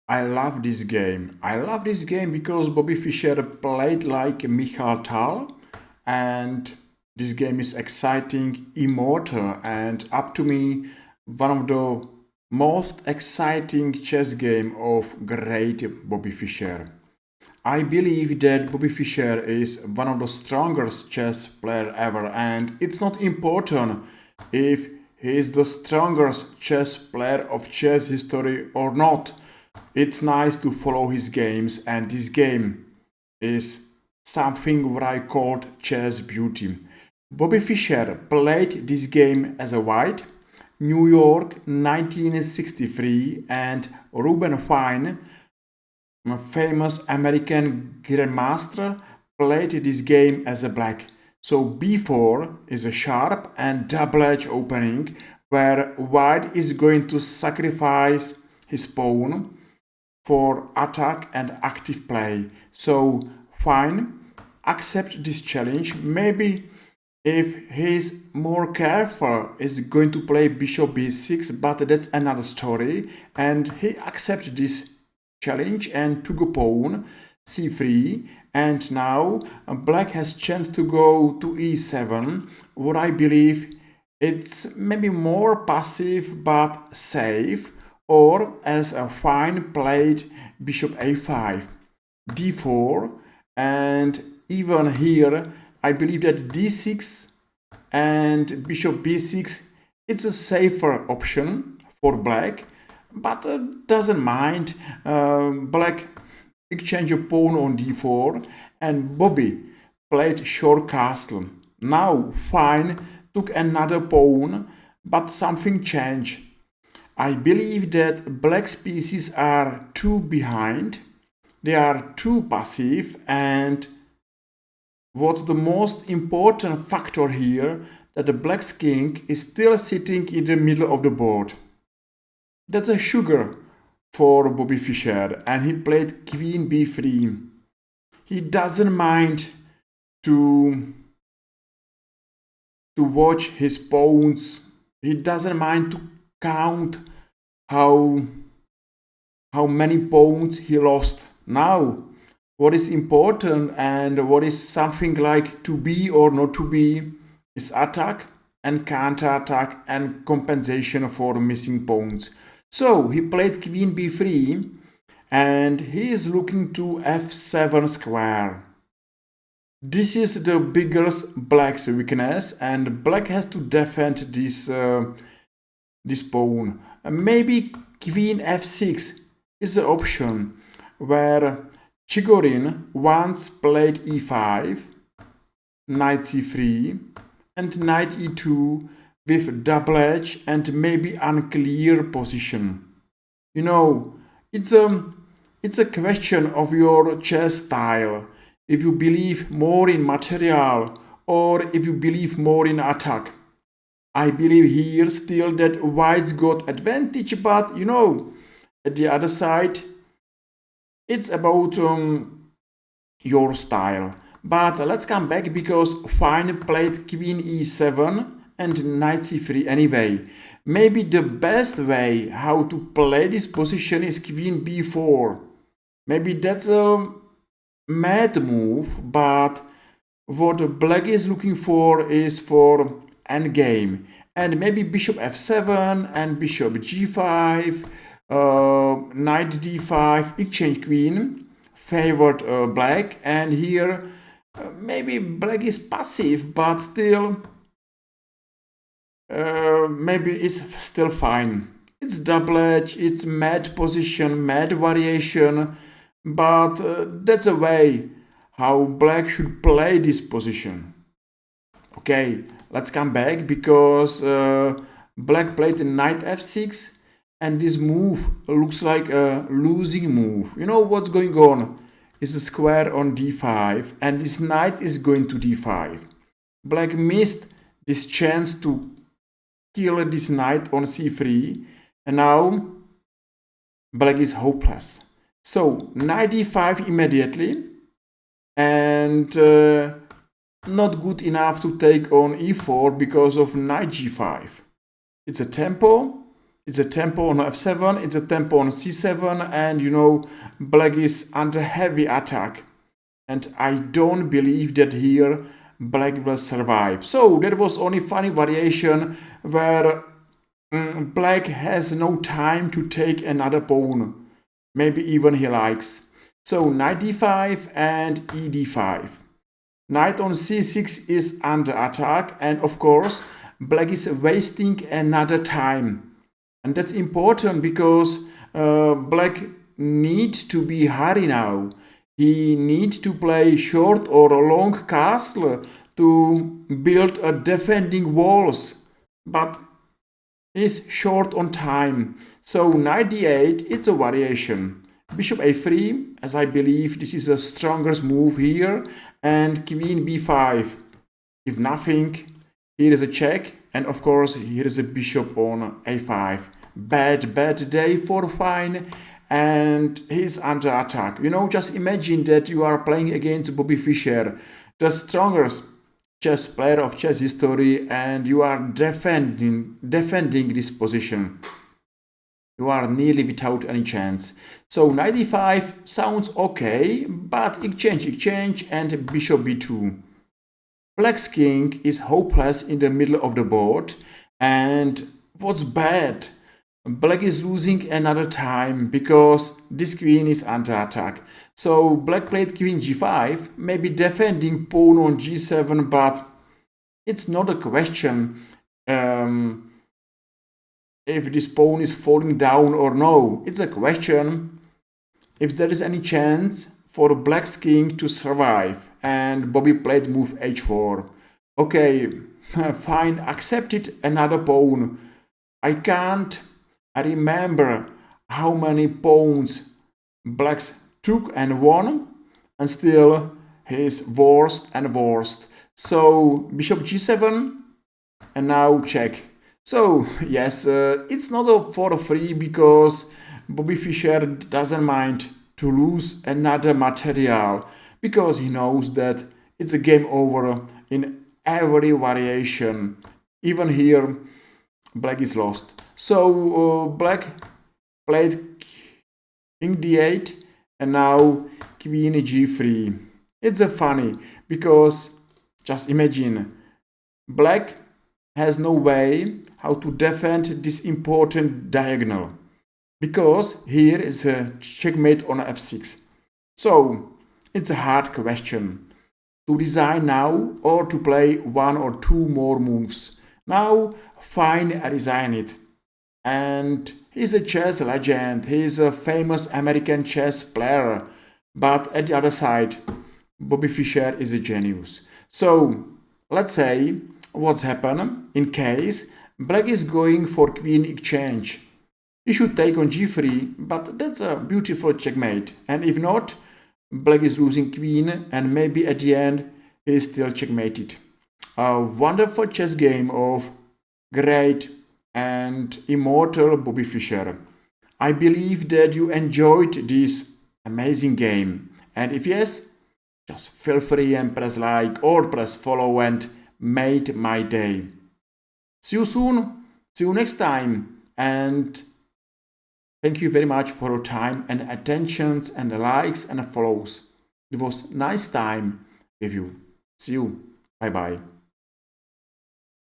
I love this game. I love this game because Bobby Fischer played like Michal Tal, and this game is exciting, immortal, and up to me, one of the most exciting chess game of great Bobby Fischer. I believe that Bobby Fischer is one of the strongest chess player ever, and it's not important if he is the strongest chess player of chess history or not. It's nice to follow his games, and this game is something what I called chess beauty. Bobby Fischer played this game as a white, New York 1963, and Reuben Fine, a famous American grandmaster, played this game as a black. So b4 is a sharp and double edge opening where white is going to sacrifice his pawn for attack and active play. So fine, accept this challenge. Maybe if he's more careful, is going to play bishop b6, but that's another story. And he accepted this challenge and took a pawn c3, and now black has chance to go to e7. What I believe it's maybe more passive but safe, or as a fine played bishop a5, d4, and even here I believe that d6 and bishop b6 it's a safer option for black, but doesn't mind. Black exchange a pawn on d4, and Bobby played short castle. Now fine took another pawn, but something changed. I believe that black's pieces are too behind, they are too passive, and what's the most important factor here, that the black's king is still sitting in the middle of the board. That's a sugar for Bobby Fischer, and he played queen b3. He doesn't mind to watch his pawns. He doesn't mind to count how many pawns he lost. Now, what is important and what is something like to be or not to be is attack and counter-attack and compensation for missing pawns. So he played queen b3, and he is looking to f7 square. This is the biggest black's weakness, and black has to defend this pawn. Maybe queen f6 is an option, where Chigorin once played e5, knight c3, and knight e2 with double edge and maybe unclear position. You know, it's a question of your chess style. If you believe more in material or if you believe more in attack. I believe here still that white's got advantage, but at the other side, it's about your style. But let's come back, because fine played queen e7 and knight c3 anyway. Maybe the best way how to play this position is queen b4. Maybe that's a mad move, but what black is looking for is for endgame. And maybe bishop f7 and bishop g5, knight d5, exchange queen, favored black, and here maybe black is passive, but still maybe it's still fine. It's double edge, it's mad position, mad variation, but that's a way how black should play this position. Okay, let's come back, because black played knight f6, and this move looks like a losing move. You know what's going on? It's a square on d5, and this knight is going to d5. Black missed this chance to kill this knight on c3, and now black is hopeless. So knight d5 immediately, and not good enough to take on e4 because of knight g5. It's a tempo, It's a tempo on f7, it's a tempo on c7, and you know, black is under heavy attack. And I don't believe that here black will survive. So that was only funny variation where black has no time to take another pawn. Maybe even he likes. So knight d5 and e d5. Knight on c6 is under attack, and of course black is wasting another time. And that's important because black needs to be hurry now. He needs to play short or long castle to build a defending walls. But he's short on time. So knight d8, it's a variation. Bishop a3, as I believe this is the strongest move here, and queen b5. If nothing, here is a check, and of course here is a bishop on a5. Bad day for fine, and he's under attack. You know, just imagine that you are playing against Bobby Fischer, the strongest chess player of chess history, and you are defending this position. You are nearly without any chance. So knight e5 sounds okay, but exchange, and bishop b2. Black's king is hopeless in the middle of the board, and what's bad? Black is losing another time because this queen is under attack. So black played queen g5, maybe defending pawn on g7, but it's not a question if this pawn is falling down or no. It's a question if there is any chance for black's king to survive, and Bobby played move h4. Okay, fine, accepted another pawn. I remember how many pawns blacks took and won, and still he's worst and worst. So bishop g7, and now check. So yes, it's not for free because Bobby Fischer doesn't mind to lose another material, because he knows that it's a game over in every variation. Even here, black is lost. So black played king d8 and now queen g3. It's a funny because just imagine, black has no way how to defend this important diagonal, because here is a checkmate on f6. So it's a hard question to design now or to play one or two more moves. Now fine, I design it. And he's a chess legend, he's a famous American chess player, but at the other side, Bobby Fischer is a genius. So let's say what's happened in case black is going for queen exchange. He should take on g3, but that's a beautiful checkmate. And if not, black is losing queen, and maybe at the end he is still checkmated. A wonderful chess game of great and immortal Bobby Fischer. I believe that you enjoyed this amazing game, and if yes, just feel free and press like or press follow and made my day. See you soon, see you next time, and thank you very much for your time and attentions and likes and follows. It was nice time with you. See you. Bye bye.